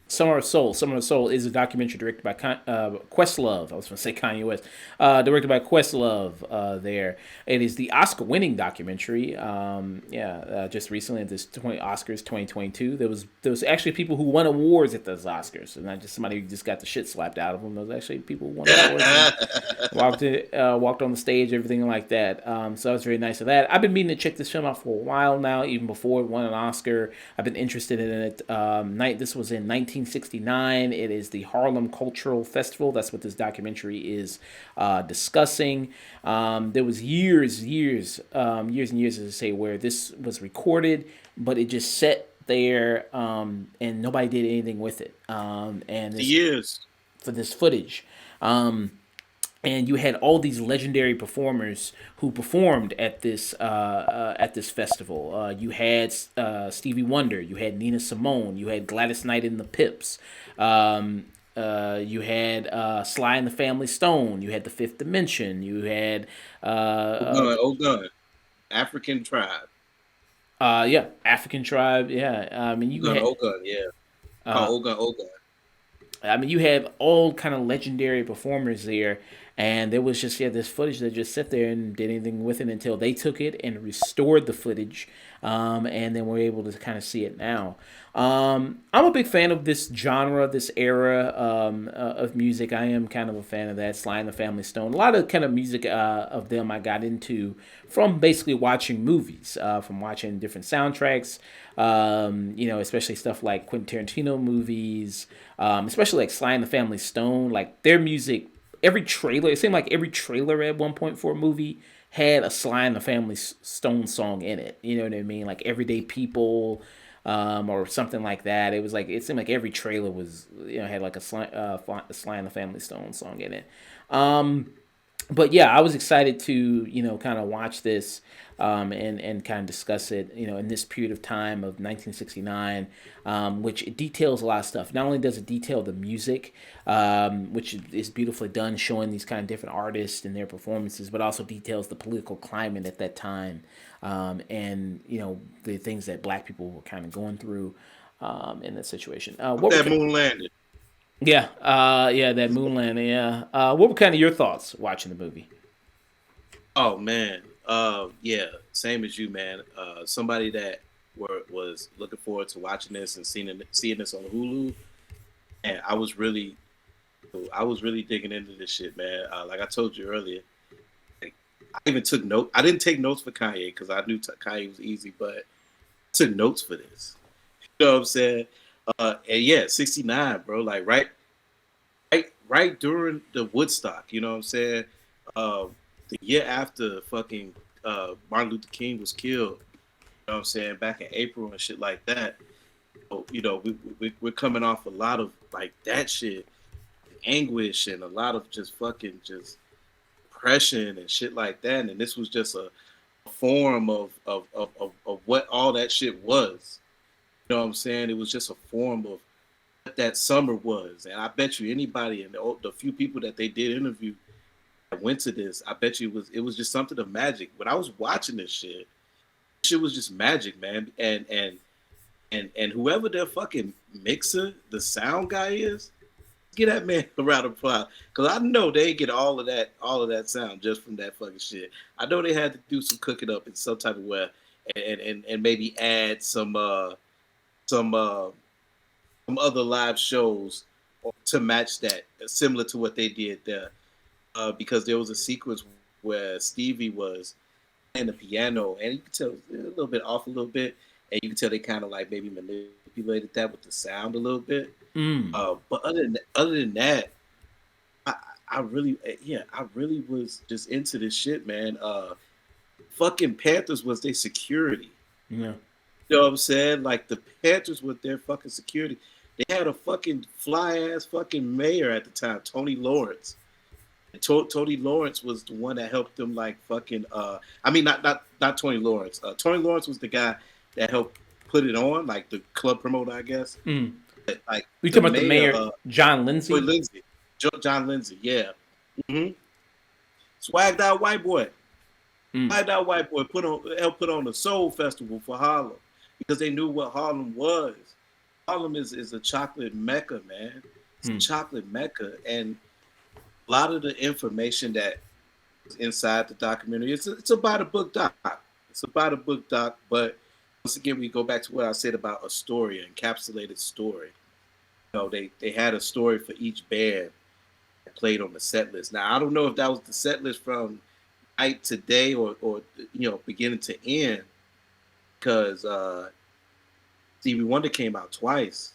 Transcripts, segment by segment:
Summer of Soul. Summer of Soul is a documentary directed by Questlove. I was going to say Kanye West. Directed by Questlove. There, it is the Oscar-winning documentary. Just recently at this Oscars 2022, there was actually people who won awards at those Oscars, and not just somebody who just got the shit slapped out of them. There was actually people who won awards and walked on the stage, everything like that. So that was very nice of that. I've been meaning to check this film out for a while now, even before it won an Oscar. I've been interested in it. This was in 1969. It is the Harlem Cultural Festival. That's what this documentary is discussing. There was years and years, as I say, where this was recorded, but it just sat there, and nobody did anything with it. And this, Years. for this footage. And you had all these legendary performers who performed at this festival. You had Stevie Wonder, you had Nina Simone, you had Gladys Knight and the Pips, you had Sly and the Family Stone, you had the Fifth Dimension, you had Oh gun. African tribe. African Tribe, yeah. Oh gun, yeah. Uh, Oh gun. You have all kind of legendary performers there, and there was just this footage that just sat there and did anything with it until they took it and restored the footage, and then we're able to kind of see it now. I'm a big fan of this genre, this era of music. I am kind of a fan of that. Sly and the Family Stone. A lot of kind of music of them I got into from basically watching movies, from watching different soundtracks. Especially stuff like Quentin Tarantino movies, especially like Sly and the Family Stone. Like their music, every trailer, it seemed like every trailer at one point for a movie had a Sly and the Family Stone song in it. You know what I mean? Like Everyday People, or something like that. It seemed like every trailer was, had like a Sly and the Family Stone song in it. But yeah, I was excited to kind of watch this, and kind of discuss it in this period of time of 1969, which it details a lot of stuff. Not only does it detail the music, which is beautifully done, showing these kind of different artists and their performances, but also details the political climate at that time, and the things that Black people were kind of going through in that situation. What That were moon landing. Yeah, that moon landing. Yeah. What were kind of your thoughts watching the movie? Oh man. Yeah, same as you, man. Somebody that was looking forward to watching this and seeing this on Hulu, and I was really digging into this shit, man. Like I told you earlier, like, I even took note. I didn't take notes for Kanye because I knew Kanye was easy, but I took notes for this. You know what I'm saying? And yeah, '69, bro. Like right during the Woodstock. You know what I'm saying? Uh, the year after fucking Martin Luther King was killed. You know what I'm saying? Back in April and shit like that. So, we're coming off a lot of like that shit, anguish, and a lot of just fucking just depression and shit like that. And this was just a form of what all that shit was. You know what I'm saying? It was just a form of what that summer was. And I bet you anybody and the few people that they did interview that went to this, I bet you it was just something of magic. When I was watching this shit was just magic, man. And whoever their fucking mixer, the sound guy is, get that man a round of applause. Cause I know they get all of that sound just from that fucking shit. I know they had to do some cooking up in some type of way and maybe add some some other live shows to match that, similar to what they did there. Because there was a sequence where Stevie was playing the piano, and you could tell it was a little bit off a little bit, and you could tell they kind of like maybe manipulated that with the sound a little bit. Mm. But other than that, I, I really, yeah, I really was just into this shit, man. Fucking Panthers was their security. Yeah. You know what I'm saying? Like the Panthers with their fucking security. They had a fucking fly ass fucking mayor at the time, Tony Lawrence. And Tony Lawrence was the one that helped them like fucking. I mean, not Tony Lawrence. Tony Lawrence was the guy that helped put it on, like the club promoter, I guess. Mm. like We the talking about the mayor, mayor, John Joy Lindsay? Lindsay, John Lindsay, yeah, hmm swagged out white boy, Mm, swagged out white boy helped put on a soul festival for Harlem because they knew what Harlem was. Harlem is a chocolate mecca, man. It's a mm, chocolate mecca, and a lot of the information that is inside the documentary, it's about a book doc. It's about a book doc, but once again, we go back to what I said about a story, an encapsulated story. They had a story for each band that played on the set list. Now I don't know if that was the set list from night to day or beginning to end because Stevie Wonder came out twice.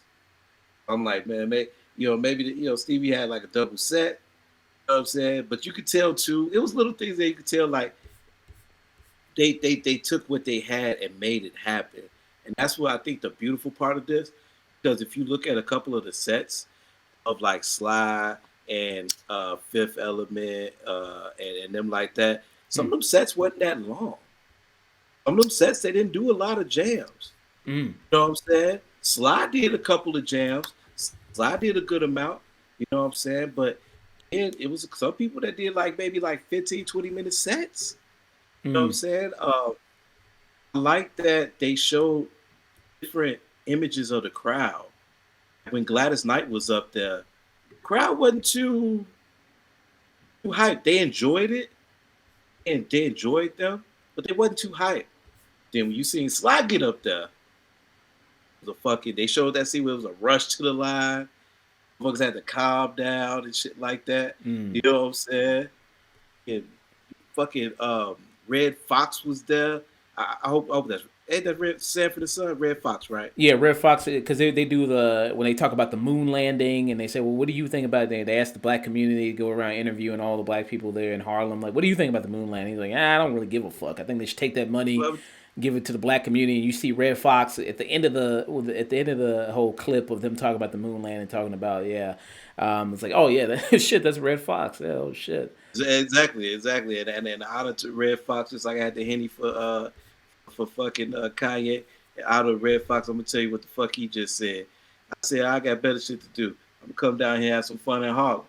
I'm like, man, maybe Stevie had like a double set. You know what I'm saying? But you could tell too. It was little things that you could tell like they took what they had and made it happen. And that's what I think the beautiful part of this. Because if you look at a couple of the sets of like Sly and Fifth Element and them like that, some of mm, them sets wasn't that long. Some of them sets they didn't do a lot of jams. mm, You know what I'm saying? Sly did a couple of jams. Sly did a good amount. You know what I'm saying? But it was some people that did like maybe like 15, 20-minute sets. You know what I'm mm, saying? I like that they showed different images of the crowd. When Gladys Knight was up there, the crowd wasn't too hyped. They enjoyed it and they enjoyed them, but they wasn't too hyped. Then when you seen Sly get up there, it was a fucking they showed that scene where it was a rush to the line. Folks had to calm down and shit like that. mm. You know what I'm saying? And fucking Red Fox was there. I hope that's ain't that Red Sanford the Son? Red Fox, right? Yeah, Red Fox, because they do the when they talk about the moon landing and they say, well, what do you think about it? They ask the black community to go around interviewing all the black people there in Harlem, like, what do you think about the moon landing? He's like, I don't really give a fuck. I think they should take that money, Well, give it to the black community. And you see Red Fox at the end of the whole clip of them talking about the moon landing, talking about it's like, oh yeah, shit, that's Red Fox. Yeah, oh shit. exactly. And honor to Red Fox, just like I had the Henny for fucking Kanye. Out of Red Fox, I'm gonna tell you what the fuck he just said. I said I got better shit to do. I'm gonna come down here and have some fun in Harlem.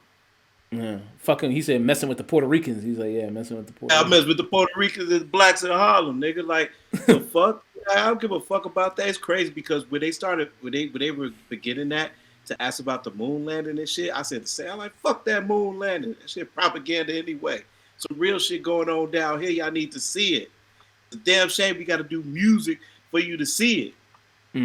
Yeah, fucking. He said messing with the Puerto Ricans. He's like, yeah, messing with the Puerto I Ricans. mess with the Puerto Ricans and blacks in Harlem, nigga. Like the fuck? I don't give a fuck about that. It's crazy because when they were beginning that to ask about the moon landing and shit, I said the same. I'm like, fuck that moon landing. That shit propaganda anyway. Some real shit going on down here. Y'all need to see it. It's a damn shame we got to do music for you to see it.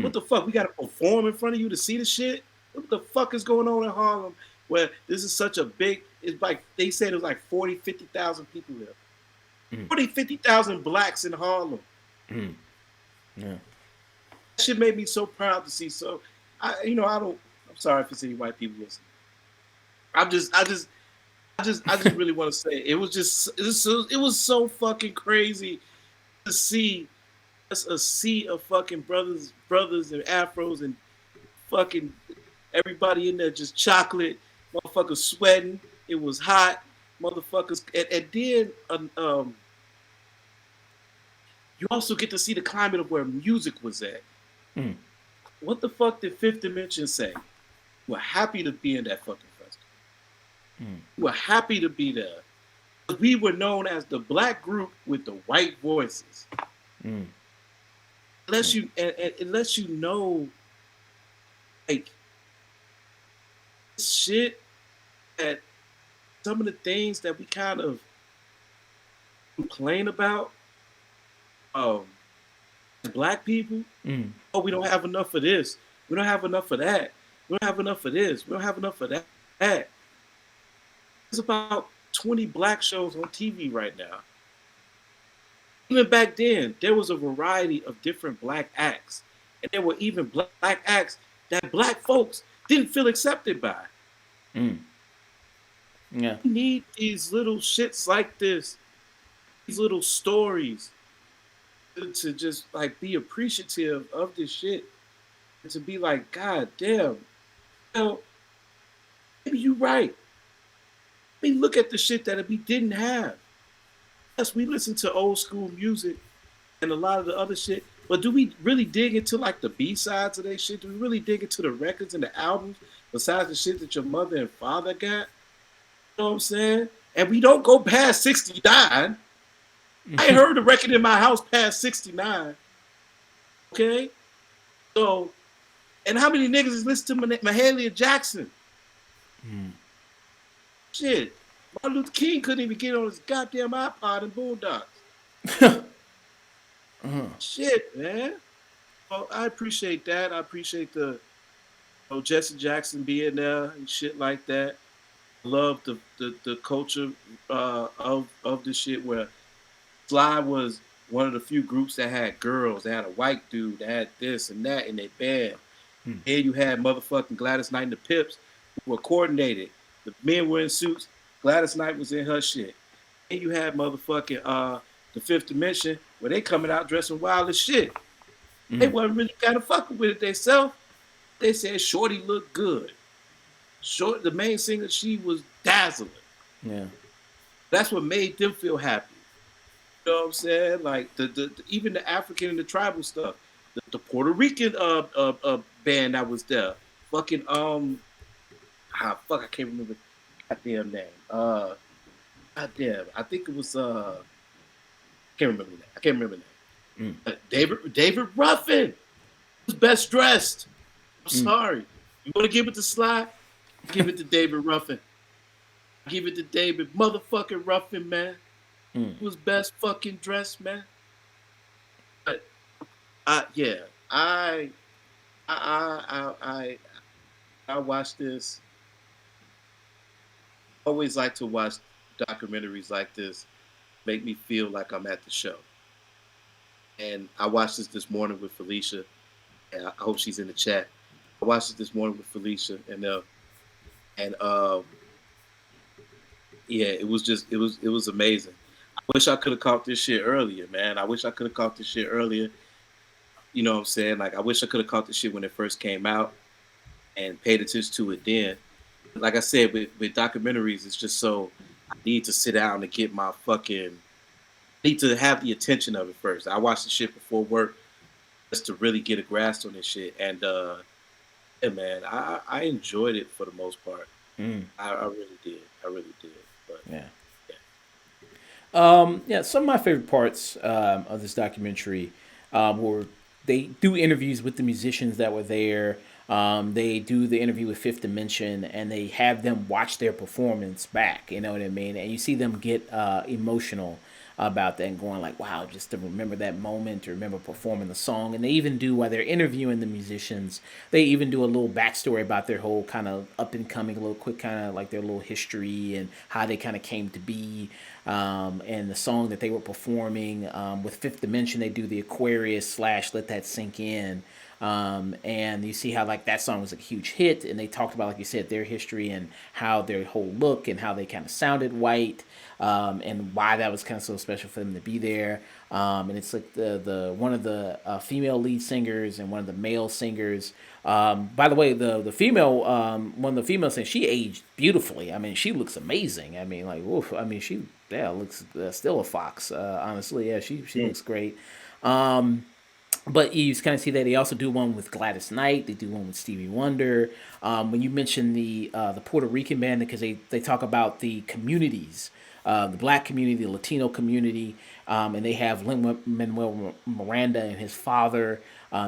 What Mm, the fuck? We got to perform in front of you to see the shit? What the fuck is going on in Harlem where this is such a big, it's like, they said it was like 40, 50,000 people there. mm, 40, 50,000 blacks in Harlem. mm, yeah. That shit made me so proud to see. So, I don't, I'm sorry if it's any white people listening. I'm just, I just, I just really want to say it was so fucking crazy to see just a sea of fucking brothers and afros and fucking everybody in there just chocolate, motherfuckers sweating. It was hot, motherfuckers. And then you also get to see the climate of where music was at. Mm, What the fuck did Fifth Dimension say? We're happy to be in that fucking festival. mm, We're happy to be there. We were known as the black group with the white voices. mm, Unless you know, like shit that some of the things that we kind of complain about, um, black people. mm, Oh, we don't have enough of this. We don't have enough of that. We don't have enough of this. We don't have enough of that. There's about 20 black shows on TV right now. Even back then, there was a variety of different black acts. And there were even black acts that black folks didn't feel accepted by. mm, yeah. We need these little shits like this, these little stories to just like be appreciative of this shit and to be like, God damn, well, maybe you're right. I mean, look at the shit that we didn't have. Yes, we listened to old school music and a lot of the other shit, But do we really dig into like the B sides of that shit? Do we really dig into the records and the albums besides the shit that your mother and father got? You know what I'm saying? And we don't go past 69. I ain't heard a record in my house past 69. Okay? So, and how many niggas is listening to Mahalia Jackson? Shit. Martin Luther King couldn't even get on his goddamn iPod and Boondocks. Shit, man. Well, I appreciate that. I appreciate the Jesse Jackson being there and shit like that. I love the culture of the shit where Sly was one of the few groups that had girls. They had a white dude that had this and that in their band. Here you had motherfucking Gladys Knight and the Pips who were coordinated. The men were in suits. Gladys Knight was in her shit. And you had motherfucking the Fifth Dimension where they coming out dressing wild as shit. They wasn't really kind of fucking with it themselves. They said Shorty looked good. Short, the main singer, she was dazzling. Yeah. That's what made them feel happy. You know what I'm saying? Like even the African and the tribal stuff, the Puerto Rican band that was there, fucking fuck, I can't remember goddamn name. Goddamn, I think it was can't remember that. I can't remember that. David Ruffin was best dressed. I'm sorry. You want to give it to Sly? Give it to David Ruffin. Give it to David motherfucking Ruffin, man. He was best fucking dressed, man. But yeah, I I watch this. I always like to watch documentaries like this. Make me feel like I'm at the show. And I watched this morning with Felicia, and I hope she's in the chat. I watched it this morning with Felicia, and yeah, it was amazing. I wish I could have caught this shit earlier, man. I wish I could have caught this shit earlier. You know what I'm saying? Like I wish I could have caught this shit when it first came out and paid attention to it then. Like I said, with documentaries, it's just so I need to sit down and get my fucking need to have the attention of it first. I watch the shit before work just to really get a grasp on this shit. And yeah, man, I enjoyed it for the most part. I really did. I really did. But Yeah. yeah. Yeah, some of my favorite parts of this documentary were they do interviews with the musicians that were there. They do the interview with Fifth Dimension, and they have them watch their performance back. You know what I mean? And you see them get emotional about that and going like, "Wow!" Just to remember that moment, to remember performing the song. And they even do while they're interviewing the musicians, they even do a little backstory about their whole kind of up and coming, a little quick kind of like their little history and how they kind of came to be. And the song that they were performing with Fifth Dimension, they do the Aquarius slash Let That Sink In. And you see how like that song was a huge hit, and they talked about, like you said, their history and how their whole look and how they kind of sounded white, and why that was kind of so special for them to be there. And it's like the one of the female lead singers and one of the male singers. By the way, the female one of the female singers, she aged beautifully. I mean, she looks amazing. I mean, like, oof. I mean, she looks still a fox. Honestly, yeah, she looks great. But you kind of see that they also do one with Gladys Knight. They do one with Stevie Wonder. When you mention the Puerto Rican band, because they talk about the communities, the black community, the Latino community, and they have Lin Manuel Miranda and his father.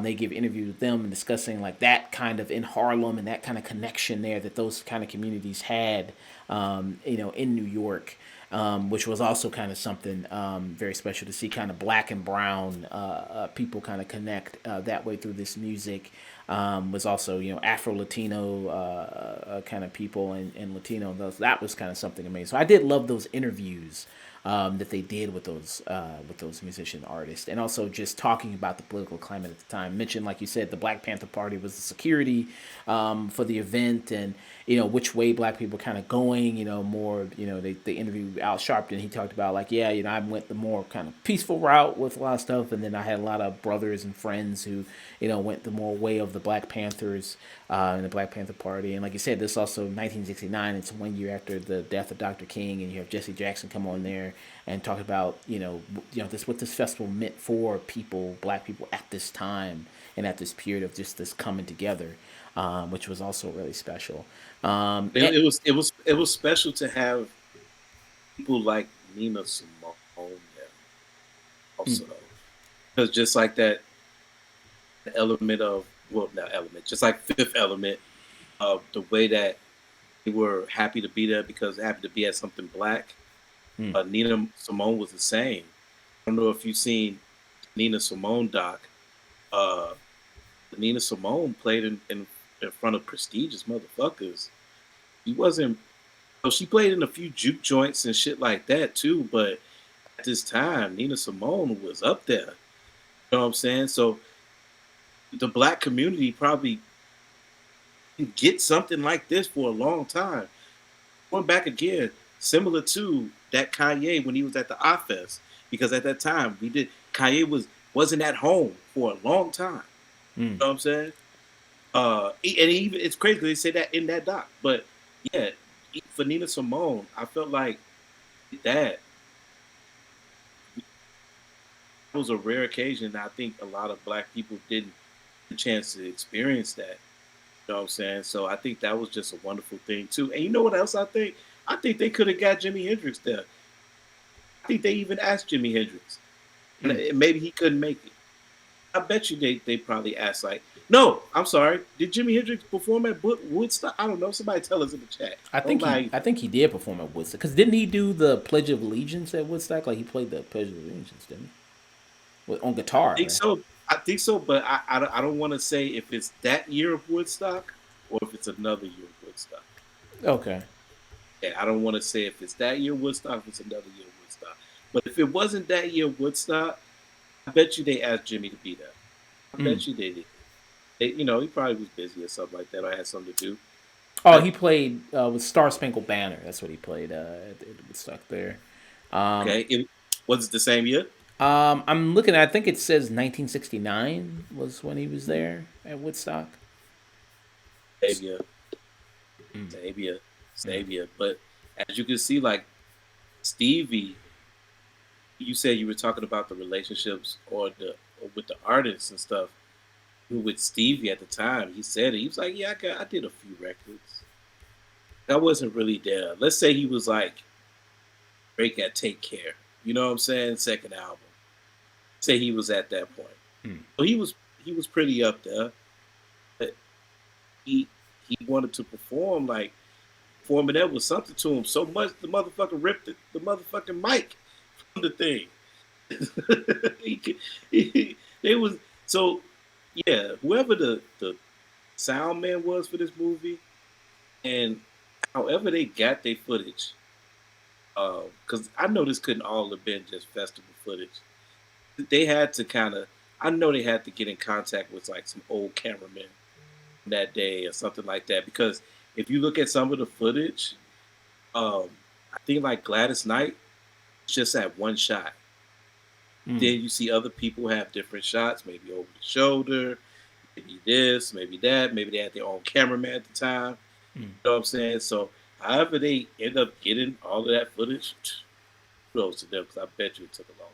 They give interviews with them and discussing like that kind of in Harlem and that kind of connection there that those kind of communities had, in New York. Which was also kind of something very special to see, kind of black and brown people kind of connect that way through this music. Was also, Afro Latino kind of people and Latino. That was kind of something amazing. So I did love those interviews that they did with those musician artists, and also just talking about the political climate at the time. Mentioned, like you said, the Black Panther Party was the security for the event, and which way black people kind of going. More. They interviewed Al Sharpton. He talked about like, yeah, I went the more kind of peaceful route with a lot of stuff, and then I had a lot of brothers and friends who went the more way of the Black Panthers and the Black Panther Party. And like you said, this also 1969. It's 1 year after the death of Dr. King, and you have Jesse Jackson come on there and talked about this what this festival meant for people, black people at this time and at this period of just this coming together, which was also really special. It, And, it was special to have people like Nina Simone there also, because just like that element of, well, not element, just like Fifth Element of the way that they were happy to be there because happy to be at something black. Nina Simone was the same. I don't know if you've seen Nina Simone doc. Uh, Nina Simone played in front of prestigious motherfuckers. He wasn't. So she played in a few juke joints and shit like that too. But at this time, Nina Simone was up there. You know what I'm saying? So the black community probably didn't get something like this for a long time. Going back again, similar to that Kanye when he was at the iFest, because at that time Kanye wasn't at home for a long time. You know what I'm saying? And even it's crazy 'cause they say that in that doc. But yeah, for Nina Simone, I felt like that was a rare occasion. I think a lot of black people didn't get a chance to experience that. You know what I'm saying? So I think that was just a wonderful thing too. And you know what else I think? I think they could have got Jimi Hendrix there. I think they even asked Jimi Hendrix, and maybe he couldn't make it. I bet you they probably asked like, no, I'm sorry, did Jimi Hendrix perform at Woodstock? I don't know. Somebody tell us in the chat. Don't lie. I think he did perform at Woodstock because didn't he do the Pledge of Allegiance at Woodstock? Like he played the Pledge of Allegiance, didn't he? On I guitar, think right? so. I think so, but I don't want to say if it's that year of Woodstock or if it's another year of Woodstock. Okay. Yeah, I don't want to say if it's that year of Woodstock, if it's another year of Woodstock. But if it wasn't that year of Woodstock, I bet you they asked Jimmy to be there. I bet you they did. He probably was busy or something like that, or had something to do. Oh, But he played with Star Spangled Banner. That's what he played at Woodstock there. okay, it was it the same year. I'm looking. I think it says 1969 was when he was there at Woodstock. Savior, Savior, Savior. But as you can see, like Stevie, you said you were talking about the relationships or with the artists and stuff. With Stevie at the time, he said it. He was like, "Yeah, I did a few records. I wasn't really there." Let's say he was like Drake at Take Care. You know what I'm saying? Second album. Say he was at that point. So he was pretty up there. But he he wanted to perform like performing that was something to him so much the motherfucker ripped the motherfucking mic from the thing. They was so yeah. Whoever the sound man was for this movie, and however they got their footage, because I know this couldn't all have been just festival footage. They had to kind of, I know they had to get in contact with like some old cameramen that day or something like that. Because if you look at some of the footage, um, I think like Gladys Knight, it's just at one shot. Then you see other people have different shots, maybe over the shoulder, maybe this, maybe that, maybe they had their own cameraman at the time. You know what I'm saying? So, however they end up getting all of that footage, kudos to them because I bet you it took a long time.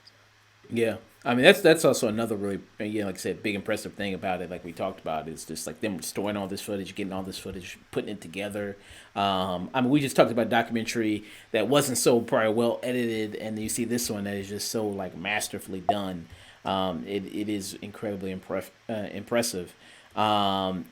Yeah, I mean that's also another really like I said, big impressive thing about it. Like we talked about, is just like them storing all this footage, getting all this footage, putting it together. I mean, we just talked about a documentary that wasn't so probably well edited, and you see this one that is just so like masterfully done. It is incredibly impressive. And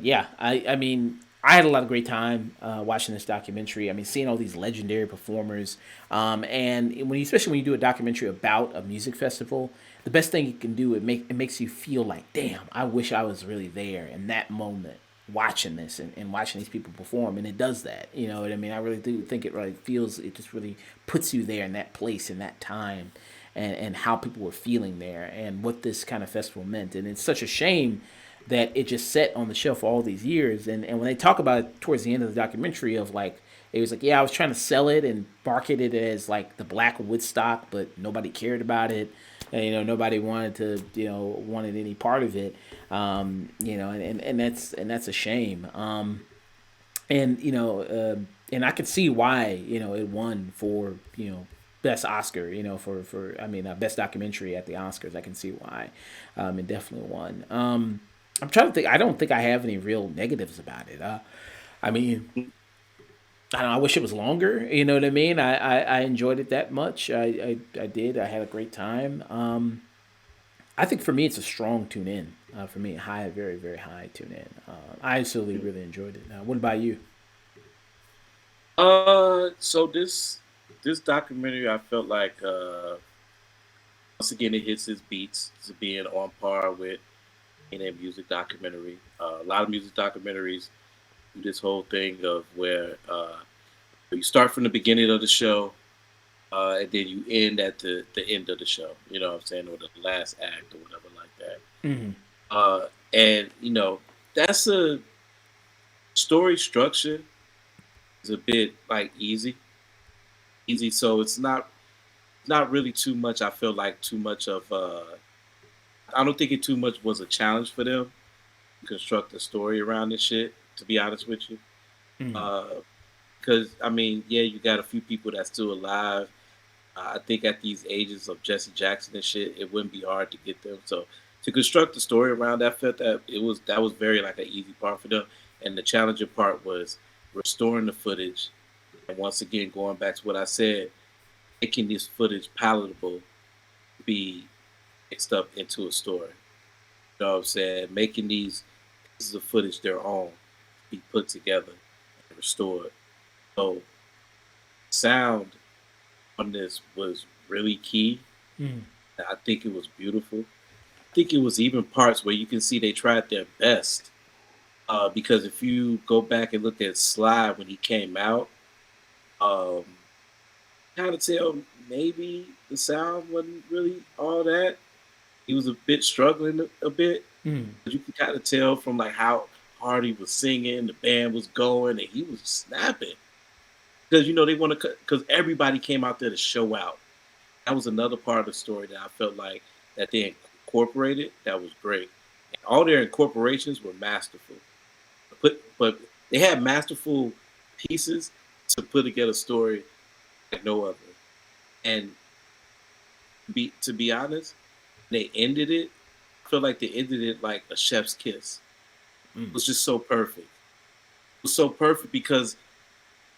yeah, I mean, I had a lot of great time watching this documentary. I mean, seeing all these legendary performers, and especially when you do a documentary about a music festival, the best thing you can do it makes you feel like, damn, I wish I was really there in that moment watching this and watching these people perform, and it does that. You know what I mean? I really do think it just really puts you there in that place in that time, and how people were feeling there and what this kind of festival meant. And it's such a shame that it just sat on the shelf for all these years. And when they talk about it towards the end of the documentary, of like, it was like, yeah, I was trying to sell it and market it as like the Black Woodstock, but nobody cared about it. And, nobody wanted to, wanted any part of it. And that's a shame. And and I could see why it won for best Oscar, for I mean, best documentary at the Oscars. I can see why. It definitely won. I'm trying to think. I don't think I have any real negatives about it. I mean, I don't know, I wish it was longer. You know what I mean? I enjoyed it that much. I did. I had a great time. I think for me, it's a strong tune in. For me, high, very, very high tune in. I absolutely really enjoyed it. What about you? So this documentary, I felt like once again it hits its beats to being on par with in a music documentary. A lot of music documentaries do this whole thing of where you start from the beginning of the show, and then you end at the end of the show. You know what I'm saying, or the last act or whatever like that. Hmm. And that's a story structure is a bit like easy. So it's not really too much. I feel like too much of. I don't think it too much was a challenge for them to construct a story around this shit. To be honest with you, Hmm. because I mean, yeah, you got a few people that's still alive. I think at these ages of Jesse Jackson and shit, it wouldn't be hard to get them. So to construct the story around that, felt that that was very like an easy part for them. And the challenging part was restoring the footage. And once again, going back to what I said, making this footage palatable to be mixed up into a story. You know what I'm saying? Making these pieces of footage their own, be put together and restored. So sound on this was really key. Hmm. I think it was beautiful. I think it was even parts where you can see they tried their best. Because if you go back and look at Slide when he came out, um, kind of tell maybe the sound wasn't really all that. He was a bit struggling a bit. Hmm. But you can kind of tell from like how hard he was singing, the band was going, and he was snapping. Because they want to, because everybody came out there to show out. That was another part of the story that I felt like that they incorporated. That was great. And all their incorporations were masterful. But they had masterful pieces to put together a story like no other. And to be honest, they ended it. I feel like they ended it like a chef's kiss. It Hmm. was just so perfect. It was so perfect because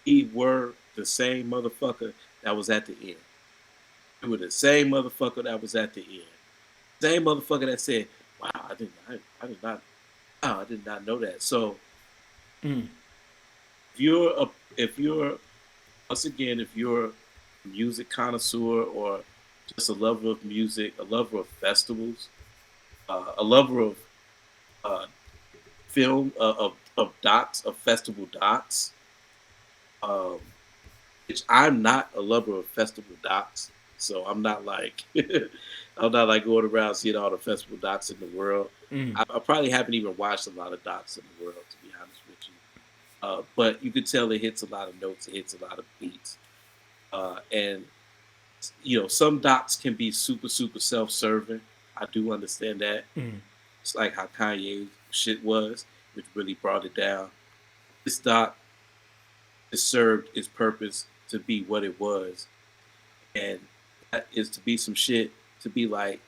we were the same motherfucker that was at the end. We were the same motherfucker that was at the end. Same motherfucker that said, "Wow, I did not, wow, I did not know that." So Hmm. if you're a, if you're once again, if you're a music connoisseur or just a lover of music, a lover of festivals, a lover of uh, film, of docs, of festival docs, um, which I'm not a lover of festival docs, so I'm not like I'm not like going around seeing all the festival docs in the world. Hmm. I probably haven't even watched a lot of docs in the world, to be honest with you. But you could tell it hits a lot of notes, it hits a lot of beats, and some docs can be super super self-serving. I do understand that. Hmm. It's like how Kanye shit was, which really brought it down. This doc has served its purpose to be what it was, and that is to be some shit to be like,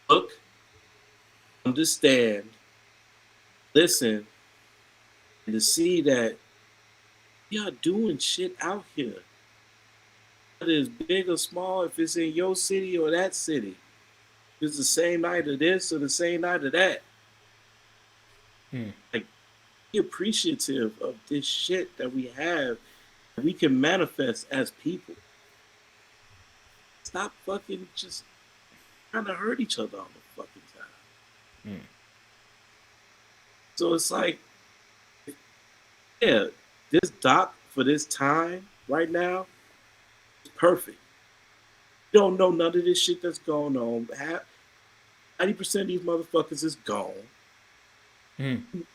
look, understand, listen, and to see that y'all doing shit out here. Whether it's big or small, if it's in your city or that city, if it's the same night of this or the same night of that. Hmm. Like, be appreciative of this shit that we have, that we can manifest as people. Stop fucking just trying to hurt each other all the fucking time. Hmm. So it's like, yeah, this doc for this time right now is perfect. You don't know none of this shit that's going on. 90% of these motherfuckers is gone. Hmm. You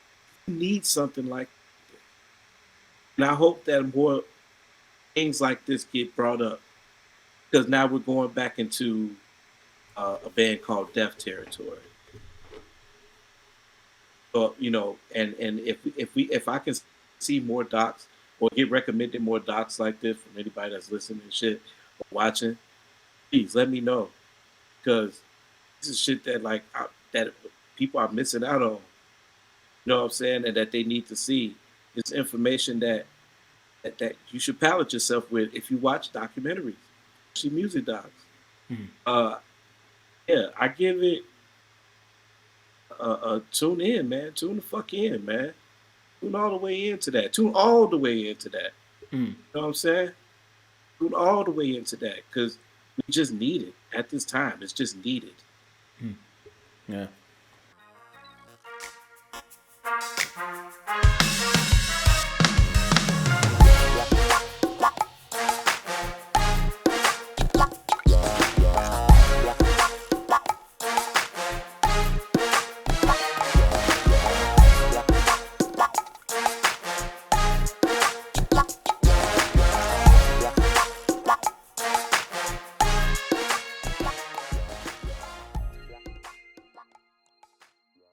need something like this. And I hope that more things like this get brought up because now we're going back into a band called Death Territory. But and if I can see more docs or get recommended more docs like this from anybody that's listening and shit, watching, please let me know because this is shit that that people are missing out on. You know what I'm saying? And that they need to see. It's information that you should palate yourself with if you watch documentaries, especially music docs. Mm. Uh, yeah, I give it a tune in, man. Tune the fuck in, man. Tune all the way into that. Tune all the way into that. Mm. You know what I'm saying? Tune all the way into that because we just need it at this time. It's just needed. Mm. Yeah.